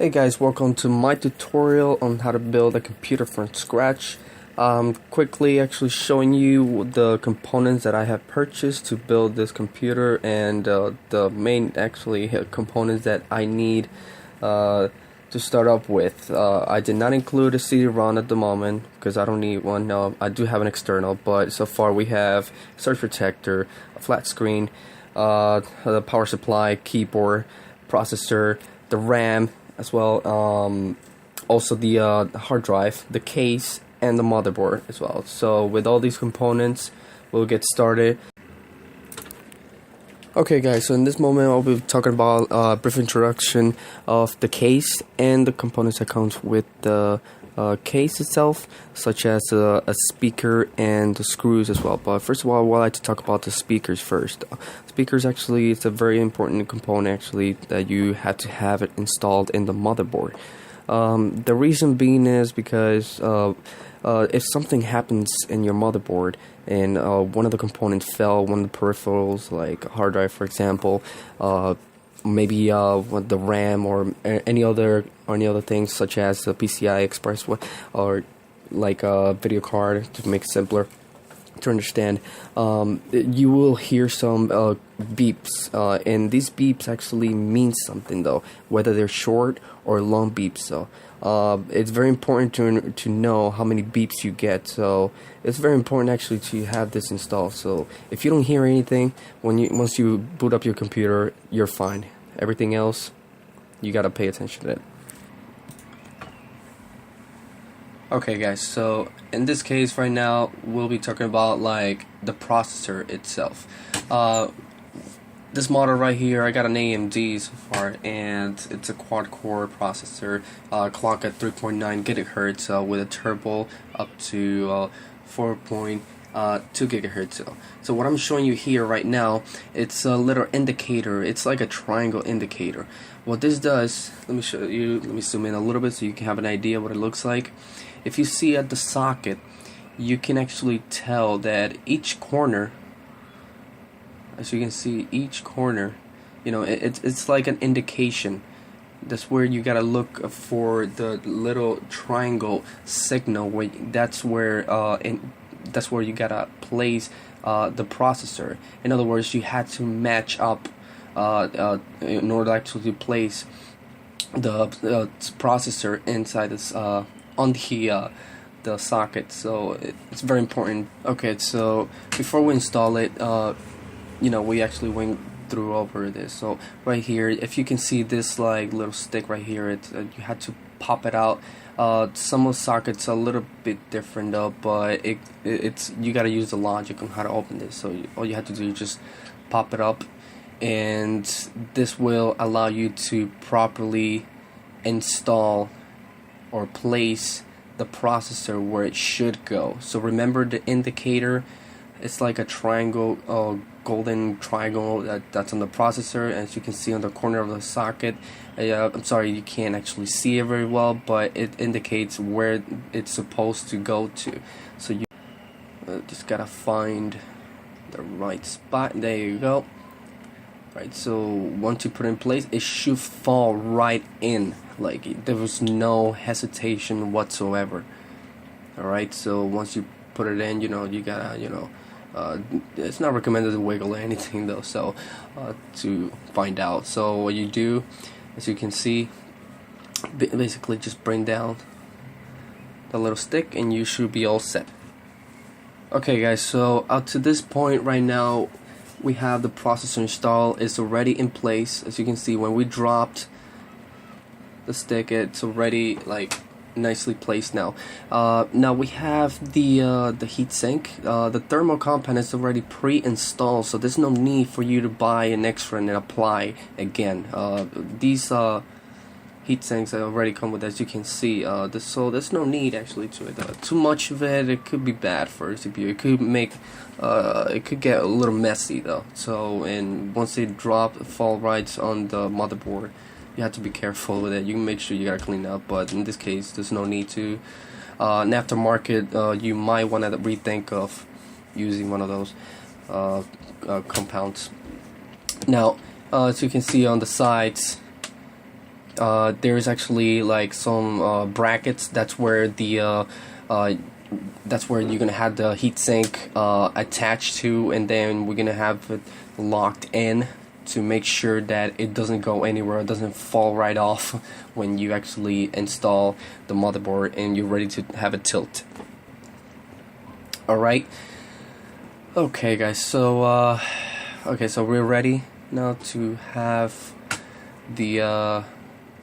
Hey guys, welcome to my tutorial on how to build a computer from scratch. Quickly actually showing you the components that I have purchased to build this computer and the main components that I need to start up with. I did not include a CD-ROM at the moment because I don't need one. No, I do have an external, but so far we have surge protector, a flat screen, the power supply, keyboard, processor, the RAM, as well, also the hard drive, the case, and the motherboard as well. So with all these components, we'll get started. Okay guys, so in this moment I'll be talking about a brief introduction of the case and the components that comes with the case itself, such as a speaker and the screws as well. But first of all, I would like to talk about the speakers first. Speakers actually, it's a very important component actually that you have to have it installed in the motherboard. The reason being is because if something happens in your motherboard and one of the components fell, one of the peripherals like a hard drive for example, maybe the RAM or any other things such as the PCI Express or like a video card, to make it simpler to understand, you will hear some beeps, and these beeps actually mean something though, whether they're short or long beeps. So it's very important to know how many beeps you get. So it's very important actually to have this installed. So if you don't hear anything once you boot up your computer, you're fine. Everything else, you gotta pay attention to it. Okay guys, so in this case right now we'll be talking about like the processor itself. This model right here, I got an AMD so far, and it's a quad-core processor, clock at 3.9 gigahertz with a turbo up to 4.2 gigahertz. So what I'm showing you here right now, it's a little indicator. It's like a triangle indicator. What this does, let me show you. Let me zoom in a little bit so you can have an idea what it looks like. If you see at the socket, you can actually tell that each corner, as you can see, each corner, you know, it's like an indication. That's where you gotta look for the little triangle signal. That's where you gotta place the processor. In other words, you had to match up in order to actually place the processor inside this on the socket. So it's very important. Okay, so before we install it, we actually went through over this. So right here, if you can see this like little stick right here, you had to pop it out. Some of the sockets are a little bit different though, but it's you gotta use the logic on how to open this. So all you have to do is just pop it up, and this will allow you to properly install or place the processor where it should go. So remember the indicator, it's like a triangle, golden triangle that's on the processor, as you can see on the corner of the socket. I'm sorry, you can't actually see it very well, but it indicates where it's supposed to go to. So you just gotta find the right spot. There you go. Right, so once you put it in place, it should fall right in. Like there was no hesitation whatsoever. Alright, so once you put it in, you gotta, it's not recommended to wiggle or anything though, so to find out. So what you do, as you can see, basically just bring down the little stick and you should be all set. Okay guys, so up to this point right now, we have the processor installed. It's already in place. As you can see, when we dropped the stick, it's already like nicely placed now. Now we have the heatsink. The thermal compound is already pre-installed, so there's no need for you to buy an extra and then apply again. These heatsinks already come with, as you can see. So there's no need actually to it. Too much of it could be bad for a CPU. It could make it could get a little messy though. So, and once they fall right on the motherboard, you have to be careful with it. You can make sure you gotta clean up, but in this case there's no need to. In aftermarket, you might want to rethink of using one of those compounds. Now, as you can see on the sides, there's actually like some brackets. That's where you're gonna have the heatsink attached to, and then we're gonna have it locked in to make sure that it doesn't go anywhere, it doesn't fall right off when you actually install the motherboard and you're ready to have it tilt. Alright. Okay guys, so we're ready now to have the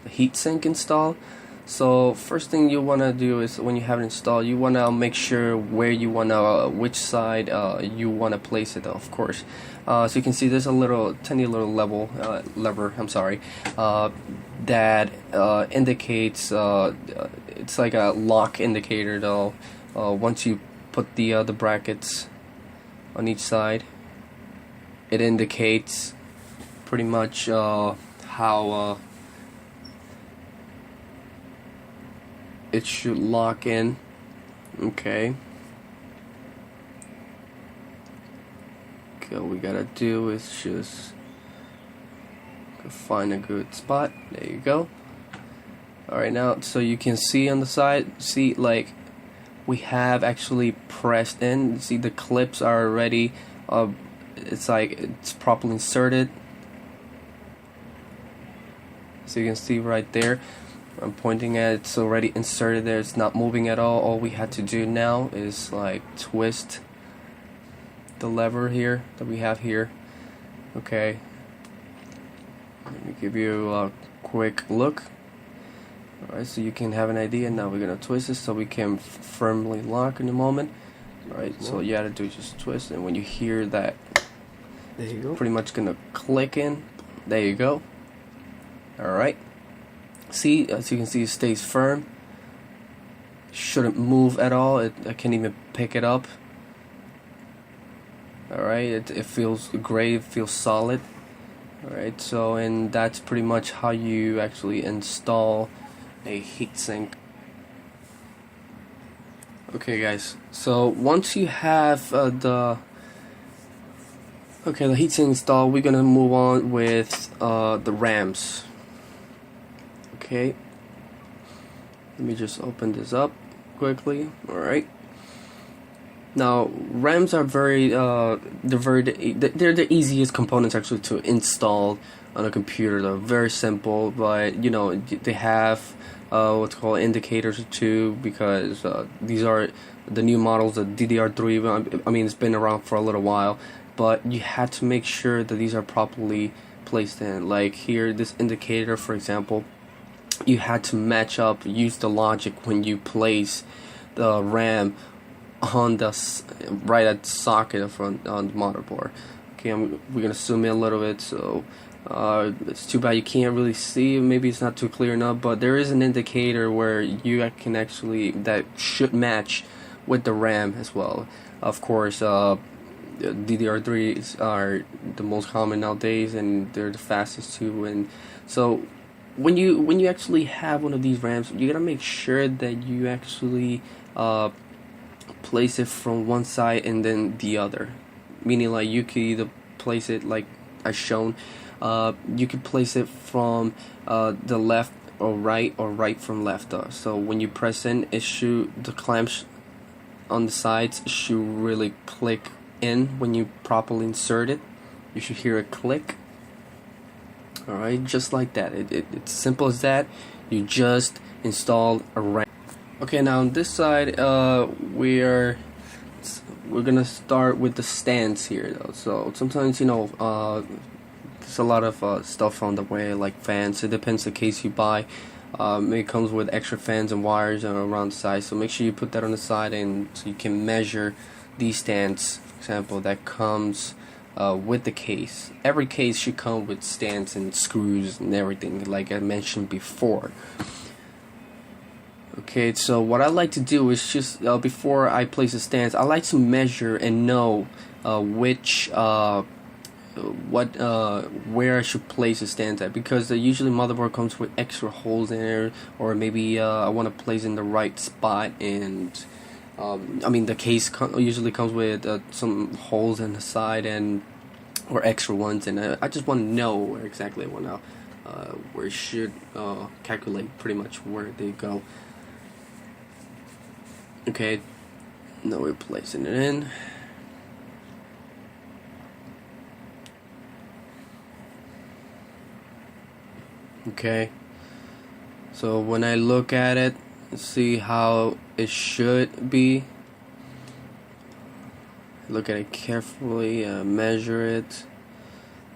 heatsink installed. So first thing you want to do is, when you have it installed, you want to make sure where you want to, which side you want to place it, of course. So you can see there's a tiny little lever, that indicates, it's like a lock indicator though. Once you put the brackets on each side, it indicates pretty much how it should lock in. Okay. All we gotta do is just find a good spot. There you go. Alright, now so you can see on the side, see, like, we have actually pressed in. See, the clips are already it's like it's properly inserted. So you can see right there, I'm pointing at, it's already inserted there, it's not moving at all. All we had to do now is like twist the lever here that we have here. Okay, let me give you a quick look. Alright, so you can have an idea. Now we're gonna twist this so we can firmly lock in a moment. Alright, so you gotta do is just twist, and when you hear that, there you go, pretty much gonna click in. There you go. Alright, see, as you can see, it stays firm, shouldn't move at all. I can't even pick it up. Alright, it feels great, it feels solid. Alright, so, and that's pretty much how you actually install a heatsink. Okay guys, so once you have the heatsink installed, we're gonna move on with the RAMs. Okay, let me just open this up quickly. Alright, now RAMs are they're the easiest components actually to install on a computer. They're very simple, but you know, they have what's called indicators too, because these are the new models, the DDR3. I mean, it's been around for a little while, but you had to make sure that these are properly placed in. Like here, this indicator, for example, you had to match up, use the logic when you place the RAM on the right at the socket on the motherboard. Okay, we're gonna zoom in a little bit. So it's too bad you can't really see. Maybe it's not too clear enough, but there is an indicator where you can actually, that should match with the RAM as well. Of course, DDR3s are the most common nowadays, and they're the fastest too. And so when you actually have one of these RAMs, you gotta make sure that you actually place it from one side and then the other. Meaning, like, you could either place it like as shown. You could place it from the left or right from left. So when you press in, the clamps on the sides should really click in when you properly insert it. You should hear a click. Alright, just like that. It's simple as that. You just installed a RAM. Okay, now on this side, we're gonna start with the stands here though. So sometimes, you know, there's a lot of stuff on the way, like fans. It depends the case you buy. It comes with extra fans and wires around the side, so make sure you put that on the side, and so you can measure these stands, for example, that comes with the case. Every case should come with stands and screws and everything, like I mentioned before. Okay, so what I like to do is just before I place the stands, I like to measure and know where I should place the stands at, because usually motherboard comes with extra holes in there, or maybe I want to place in the right spot, and I mean the case usually comes with some holes in the side or extra ones, and I just want to know where exactly I want to where it should calculate pretty much where they go. Okay, now we're placing it in. Okay, so when I look at it, see how it should be. Look at it carefully, measure it.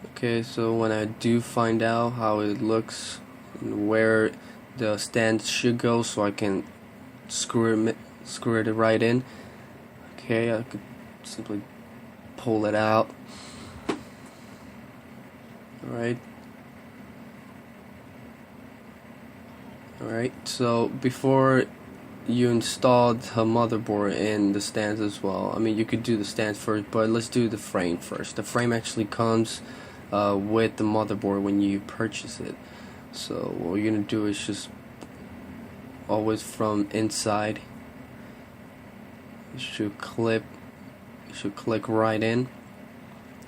Okay, so when I do find out how it looks and where the stand should go, so I can screw it right in. Okay, I could simply pull it out. Alright. Alright, so before you install the motherboard in the stands as well, I mean, you could do the stands first, but let's do the frame first. The frame actually comes with the motherboard when you purchase it. So what you're gonna do is just always from inside, it should click right in.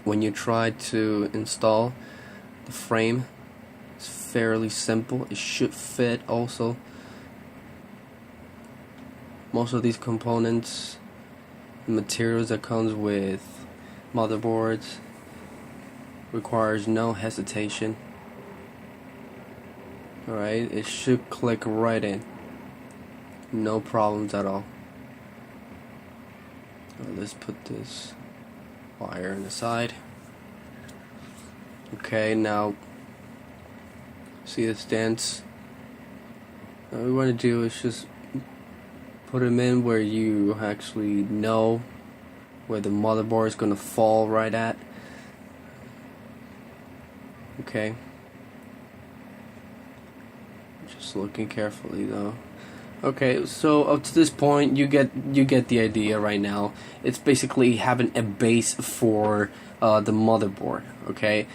When you try to install the frame, it's fairly simple. It should fit also. Most of these components, materials that comes with motherboards, requires no hesitation. Alright, it should click right in. No problems at all. Let's put this wire on the side. Okay, now see the stands. What we want to do is just put them in where you actually know where the motherboard is going to fall right at. Okay. Just looking carefully though. Okay, so up to this point, you get the idea right now. It's basically having a base for the motherboard. Okay,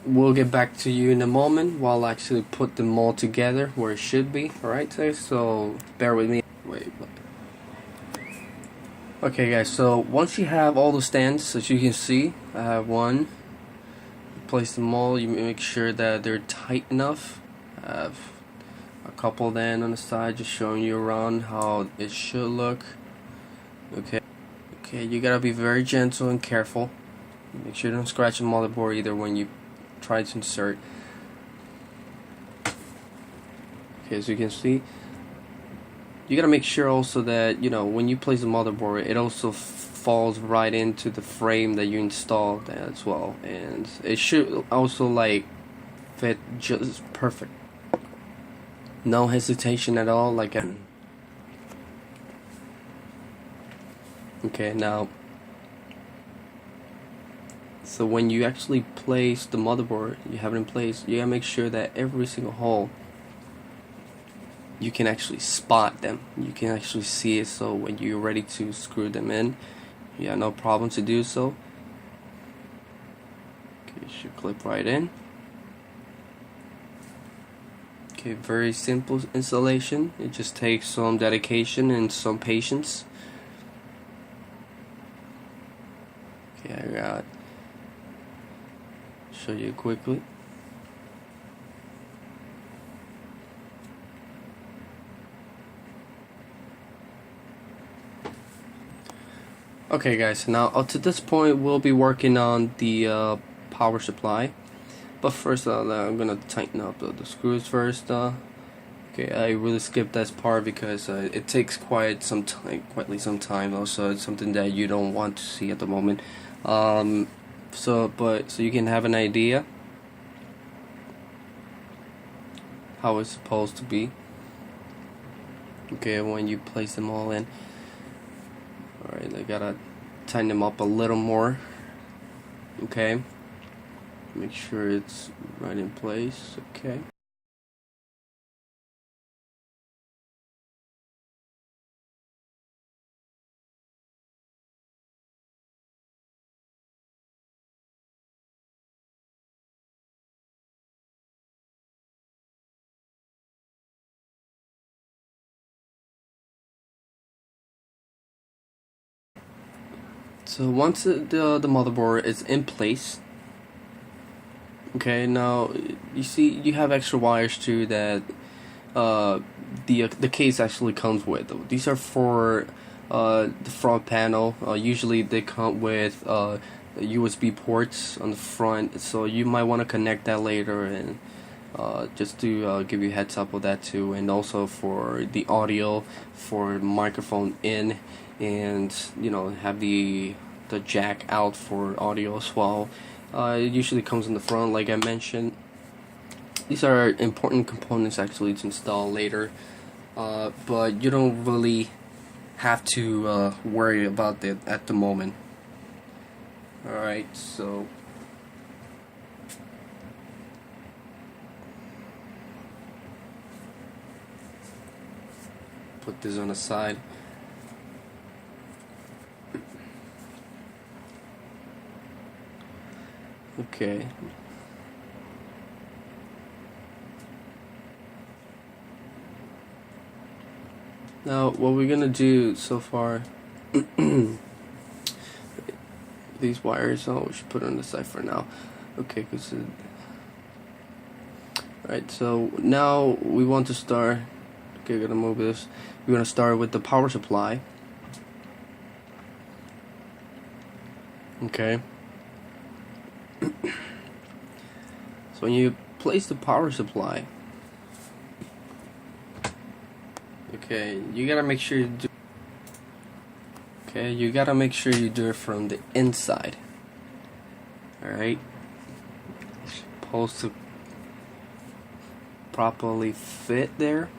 we'll get back to you in a moment while I actually put them all together where it should be. All right, so bear with me. Wait. Okay, guys. So once you have all the stands, as you can see, I have one. Place them all. You make sure that they're tight enough. I have a couple then on the side, just showing you around how it should look. Okay, you gotta be very gentle and careful. Make sure you don't scratch the motherboard either when you try to insert. Okay, as you can see, you gotta make sure also that, you know, when you place the motherboard, it also falls right into the frame that you installed as well, and it should also like fit just perfect. No hesitation at all, like okay, now, so when you actually place the motherboard, you have it in place, you gotta make sure that every single hole, you can actually spot them. You can actually see it, so when you're ready to screw them in, you have no problem to do so. Okay, it should clip right in. Okay, very simple installation. It just takes some dedication and some patience. Okay, I got show you quickly. Okay, guys. Now up to this point, we'll be working on the power supply. But first, I'm gonna tighten up the screws first. Okay, I really skipped this part because it takes quite some time. Also, it's something that you don't want to see at the moment. So you can have an idea how it's supposed to be. Okay, when you place them all in. Alright, I gotta tighten them up a little more. Okay. Make sure it's right in place. Okay. So once the motherboard is in place, Okay, now you see you have extra wires too that the case actually comes with. These are for the front panel. Usually they come with USB ports on the front, so you might want to connect that later, and just to give you a heads up of that too. And also for the audio, for microphone in, and have the jack out for audio as well. It usually comes in the front, like I mentioned. These are important components actually to install later, but you don't really have to worry about it at the moment. Alright, so put this on the side. Okay. Now, what we're gonna do so far, these wires, we should put it on the side for now. Okay, alright, so now we want to start. Okay, we're gonna move this. We're gonna start with the power supply. Okay. So when you place the power supply, okay, you gotta make sure you do. Okay, you gotta make sure you do it from the inside. Alright, supposed to properly fit there.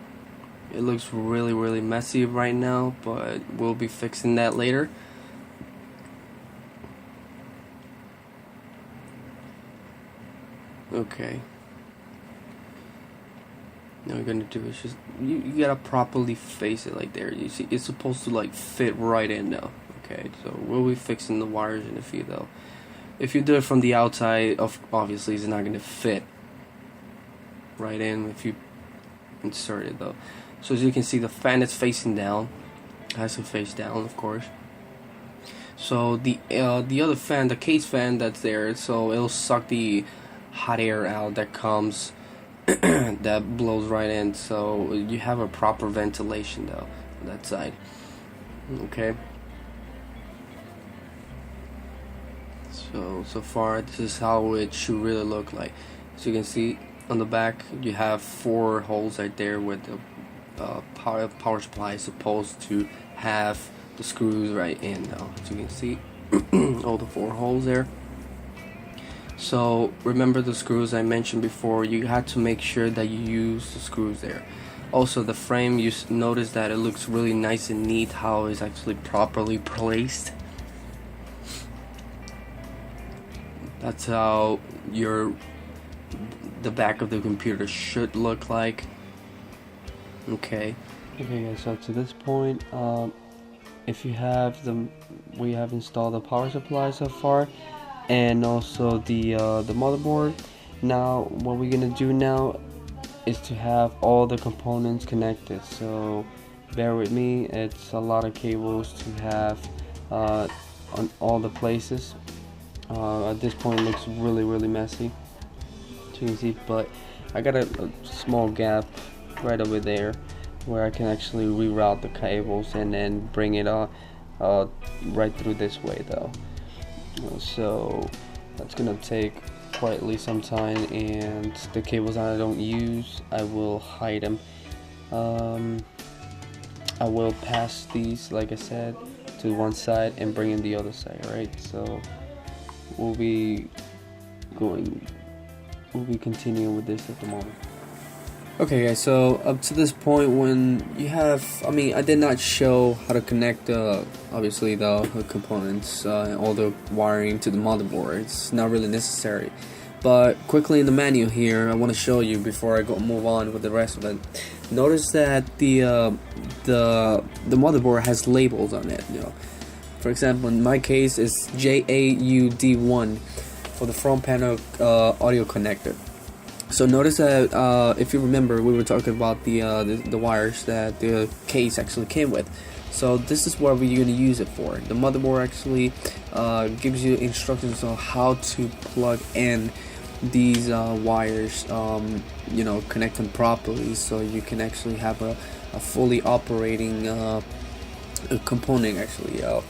It looks really messy right now, but we'll be fixing that later. Okay. Now we're gonna do is just you gotta properly face it like there. You see, it's supposed to like fit right in now. Okay, so we'll be fixing the wires in a few though. If you do it from the outside, obviously it's not gonna fit right in if you insert it though. So as you can see, the fan is facing down. It has to face down, of course. So the other fan, the case fan that's there, so it'll suck the hot air out that comes that blows right in, so you have a proper ventilation though on that side. Okay, so far this is how it should really look like. As you can see on the back, you have 4 holes right there with the power supply is supposed to have the screws right in now. As you can see, all the 4 holes there. So remember the screws I mentioned before, you had to make sure that you use the screws there. Also the frame, you notice that it looks really nice and neat how it's actually properly placed. That's how the back of the computer should look like. Okay guys, so to this point, if you have we have installed the power supply so far, and also the motherboard. Now what we're gonna do now is to have all the components connected, so bear with me, it's a lot of cables to have on all the places. At this point it looks really messy, as you can see, but I got a small gap right over there where I can actually reroute the cables and then bring it right through this way though. So that's gonna take quietly some time, and the cables that I don't use, I will hide them. I will pass these, like I said, to one side and bring in the other side, right? So we'll be continuing with this at the moment. Okay guys, so up to this point, when you have, I did not show how to connect obviously the components, all the wiring to the motherboard. It's not really necessary, but quickly in the menu here, I want to show you before I move on with the rest of it. Notice that the motherboard has labels on it. For example, in my case, it's JAUD1 for the front panel audio connector. So notice that if you remember, we were talking about the wires that the case actually came with. So this is what we're going to use it for. The motherboard actually gives you instructions on how to plug in these wires, connect them properly, so you can actually have a fully operating component actually. I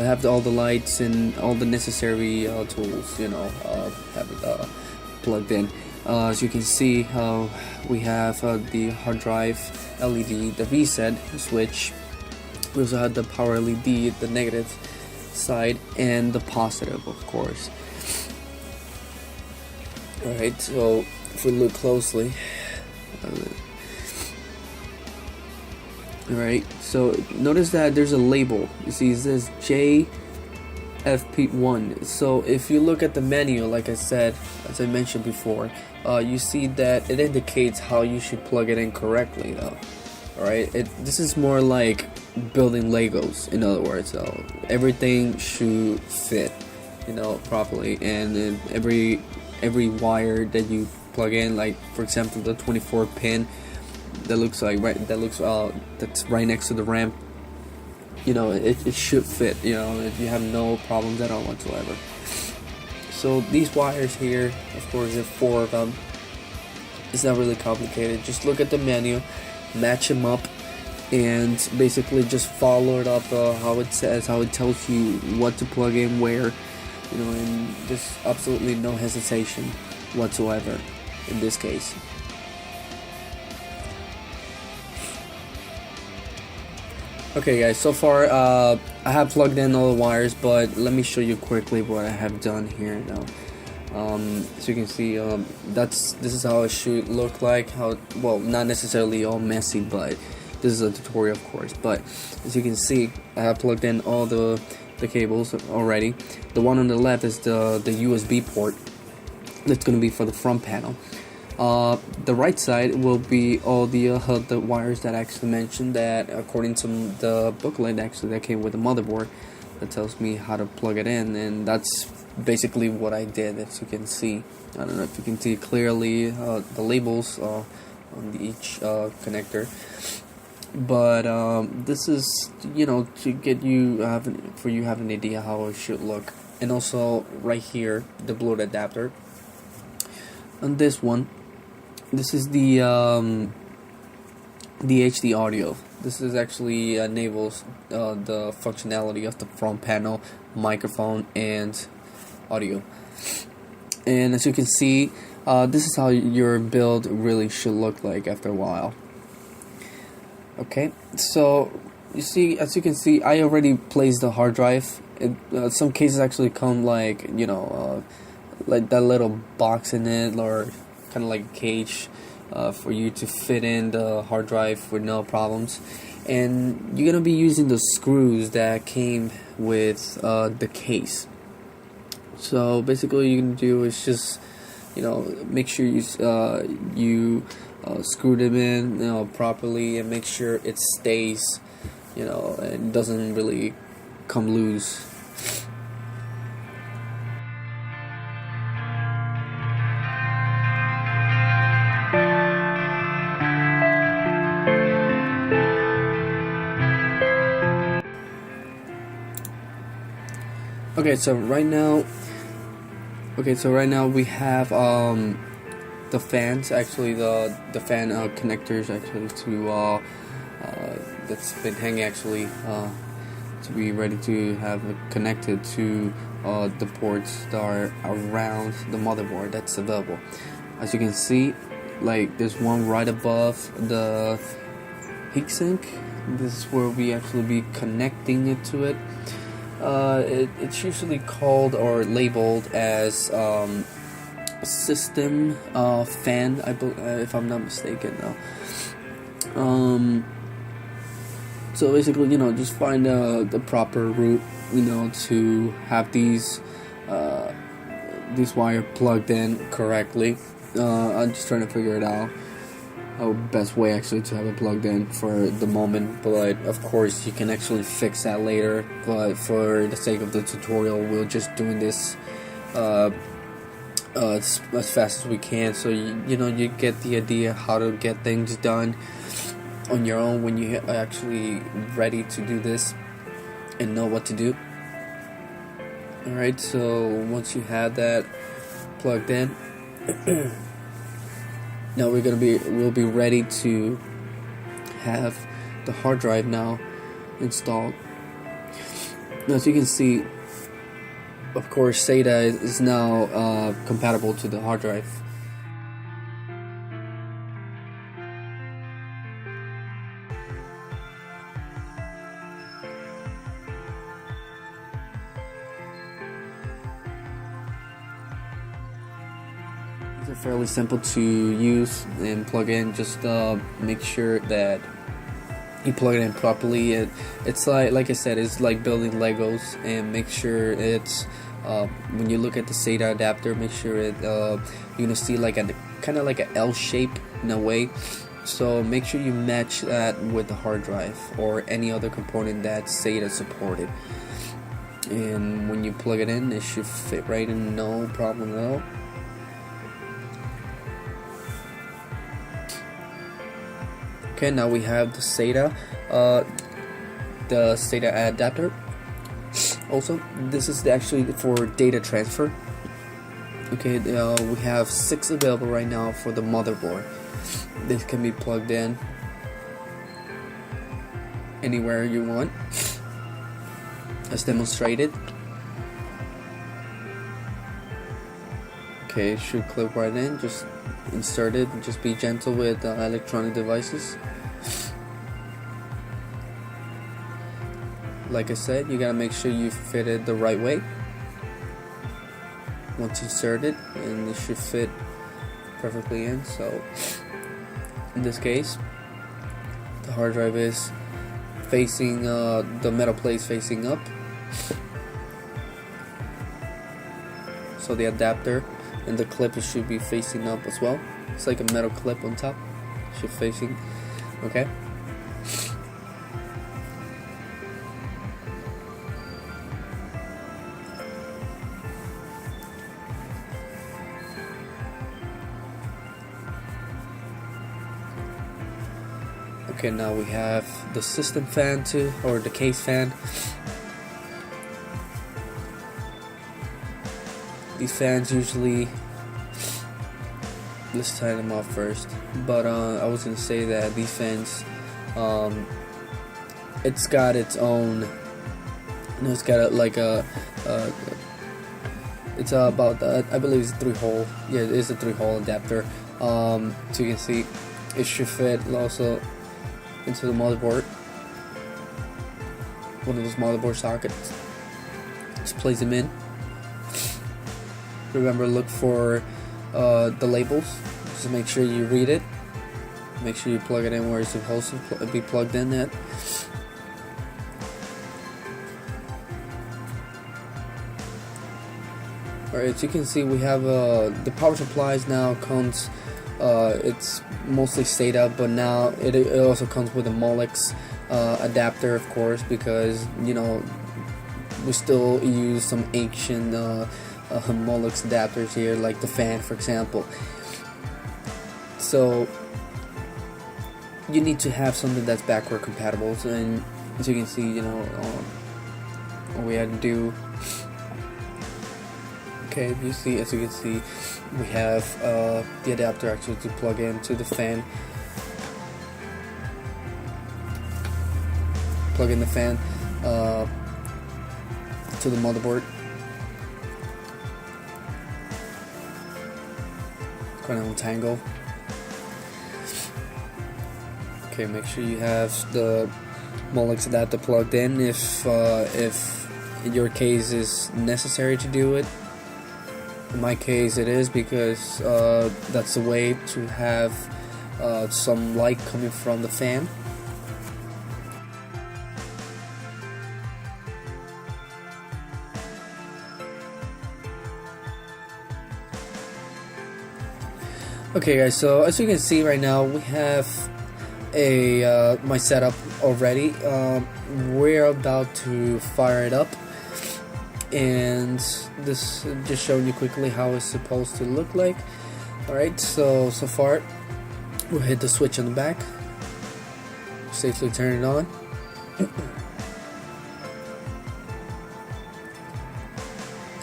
have all the lights and all the necessary tools, have it plugged in. As you can see, we have the hard drive LED, the reset switch. We also have the power LED, the negative side, and the positive, of course. Alright, so if we look closely, alright, so notice that there's a label. You see, it says JFP1. So if you look at the manual, like I said, as I mentioned before, you see that it indicates how you should plug it in correctly, though. Alright, this is more like building Legos, in other words. So everything should fit, properly, and then every wire that you plug in, like for example the 24 pin that's right next to the ramp, it should fit. You have no problems at all whatsoever. So these wires here, of course, there are 4 of them. It's not really complicated. Just look at the manual, match them up, and basically just follow it up how it says, how it tells you what to plug in where, and there's absolutely no hesitation whatsoever in this case. Okay guys, so far I have plugged in all the wires, but let me show you quickly what I have done here now. So you can see this is how it should look like. Not necessarily all messy, but this is a tutorial, of course. But as you can see, I have plugged in all the cables already. The one on the left is the USB port. That's going to be for the front panel. The right side will be all the wires that I actually mentioned, that according to the booklet actually that came with the motherboard, that tells me how to plug it in, and that's basically what I did. As you can see, I don't know if you can see clearly the labels on each connector, but this is to get you have an idea how it should look. And also right here, the Bluetooth adapter. On this one, this is the HD audio. This is actually enables the functionality of the front panel, microphone, and audio. And as you can see, this is how your build really should look like after a while. Okay, so as you can see, I already placed the hard drive. Some cases actually come like like that little box in it, or kind of like a cage for you to fit in the hard drive with no problems. And you're gonna be using the screws that came with the case. So basically, what you're gonna do is just make sure you screw them in properly, and make sure it stays, and doesn't really come loose. Okay, so right now we have the fans, actually the fan connectors actually to that's been hanging actually to be ready to have it connected to the ports that are around the motherboard that's available. As you can see, like there's one right above the heatsink. This is where we actually be connecting it to it. It's usually called or labeled as system fan, if I'm not mistaken. So basically, just find the proper route, to have these wire plugged in correctly. I'm just trying to figure it out. Best way actually to have it plugged in for the moment, but of course you can actually fix that later. But for the sake of the tutorial, we're just doing this as fast as we can, so you get the idea how to get things done on your own when you are actually ready to do this and know what to do. Alright, so once you have that plugged in, now we'll be ready to have the hard drive now installed. Now, as you can see, of course, SATA is now compatible to the hard drive. These are fairly simple to use and plug in. Just make sure that you plug it in properly. It's like I said, it's like building Legos, and make sure it's when you look at the SATA adapter, make sure you're gonna see like a kind of like an L shape in a way. So make sure you match that with the hard drive or any other component that SATA supported. And when you plug it in, it should fit right in, no problem at all. Okay, now we have the SATA adapter. Also, this is actually for data transfer. Okay, we have 6 available right now for the motherboard. This can be plugged in anywhere you want, as demonstrated. Okay, it should clip right in. Just insert it. Just be gentle with electronic devices. Like I said, you gotta make sure you fit it the right way. Once inserted, and it should fit perfectly in. So in this case, the hard drive is facing the metal plate is facing up, so the adapter and the clip should be facing up as well. It's like a metal clip on top, should facing. Okay. Okay, now we have the system fan too, or the case fan. These fans usually, let's tie them off first. But I was gonna say that these fans, it's got its own. It's got it's about I believe it's 3-hole. Yeah, it is a 3-hole adapter. So you can see, it should fit also into the motherboard. One of those motherboard sockets. Just place them in. Remember, look for the labels. Just make sure you read it. Make sure you plug it in where it's supposed to be plugged in at. Alright, as you can see, we have the power supplies now comes. It's mostly SATA, but now it also comes with a Molex adapter, of course, because you know we still use some ancient Molex adapters here, like the fan, for example. So you need to have something that's backward compatible. And as you can see, you know, all we had to do. Okay, as you can see, we have the adapter actually to plug into the fan. Plug in the fan to the motherboard. Kind of untangle. Okay, make sure you have the Molex adapter plugged in if in your case is necessary to do it. In my case it is, because that's a way to have some light coming from the fan. Okay guys, so as you can see right now, we have my setup already. We're about to fire it up, and this just showing you quickly how it's supposed to look like. Alright, so far we'll hit the switch on the back, safely turn it on.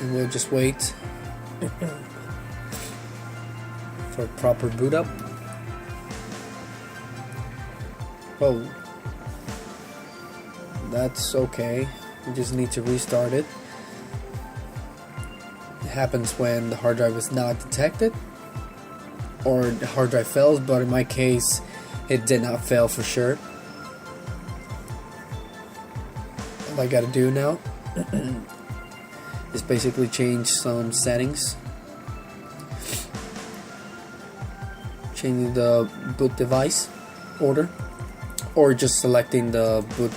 and we'll just wait for proper boot up. Oh, that's okay. We just need to restart it. It happens when the hard drive is not detected or the hard drive fails, but in my case it did not fail for sure. All I gotta do now is basically change some settings, changing the boot device order, or just selecting the boot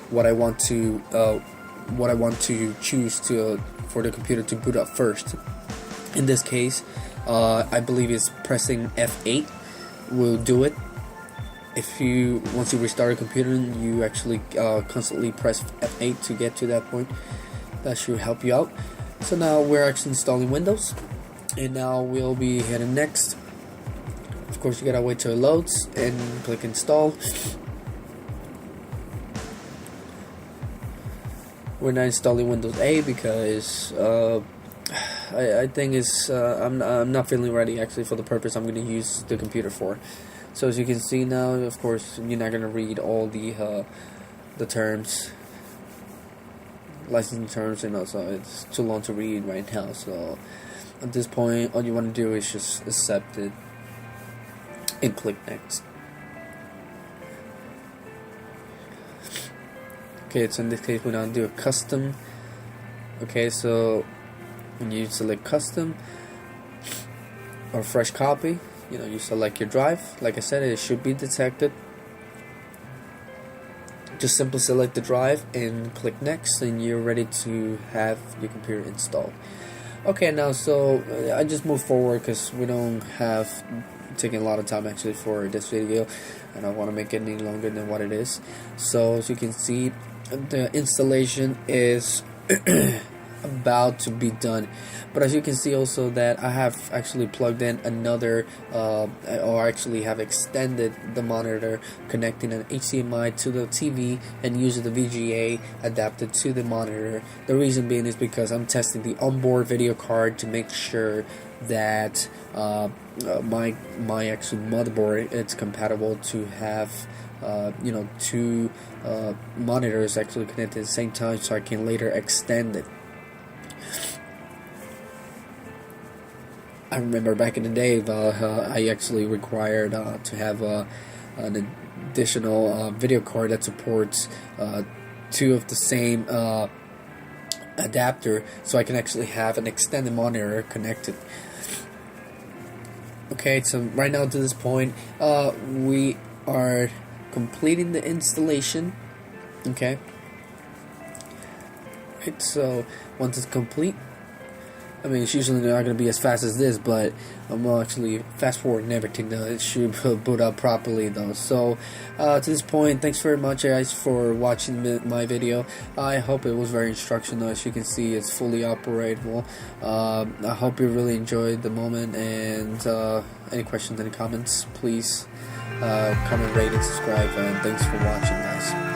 what I want to choose to for the computer to boot up first. In this case, I believe it's pressing F8 will do it. If you once you restart a computer, you actually constantly press F8 to get to that point. That should help you out. So now we're actually installing Windows, and now we'll be heading next. Of course, you gotta wait till it loads and click install. We're not installing Windows 8 because I think I'm not feeling ready actually for the purpose I'm going to use the computer for. So as you can see now, of course, you're not going to read all the terms, licensing terms, so it's too long to read right now. So at this point, all you want to do is just accept it and click next. Okay, so in this case we're gonna do a custom. Okay, so when you select custom or fresh copy, you select your drive. Like I said, it should be detected. Just simply select the drive and click next, and you're ready to have your computer installed. Okay, now so I just move forward because we don't have taking a lot of time actually for this video. I don't want to make it any longer than what it is. So as you can see, the installation is about to be done, but as you can see also that I have actually plugged in another or actually have extended the monitor, connecting an HDMI to the TV and using the VGA adapter to the monitor. The reason being is because I'm testing the onboard video card to make sure that my actual motherboard it's compatible to have two monitors actually connected at the same time, so I can later extend it. I remember back in the day, I actually required to have an additional video card that supports two of the same adapter, so I can actually have an extended monitor connected. Okay, so right now to this point, we are completing the installation. Okay. Right, so once it's complete, I mean, it's usually not going to be as fast as this, but I'm actually fast forwarding everything though. It should boot up properly though. So to this point, thanks very much guys for watching my video. I hope it was very instructional. As you can see, it's fully operable. I hope you really enjoyed the moment, and any questions, any comments, please comment, rate, and subscribe, and thanks for watching guys.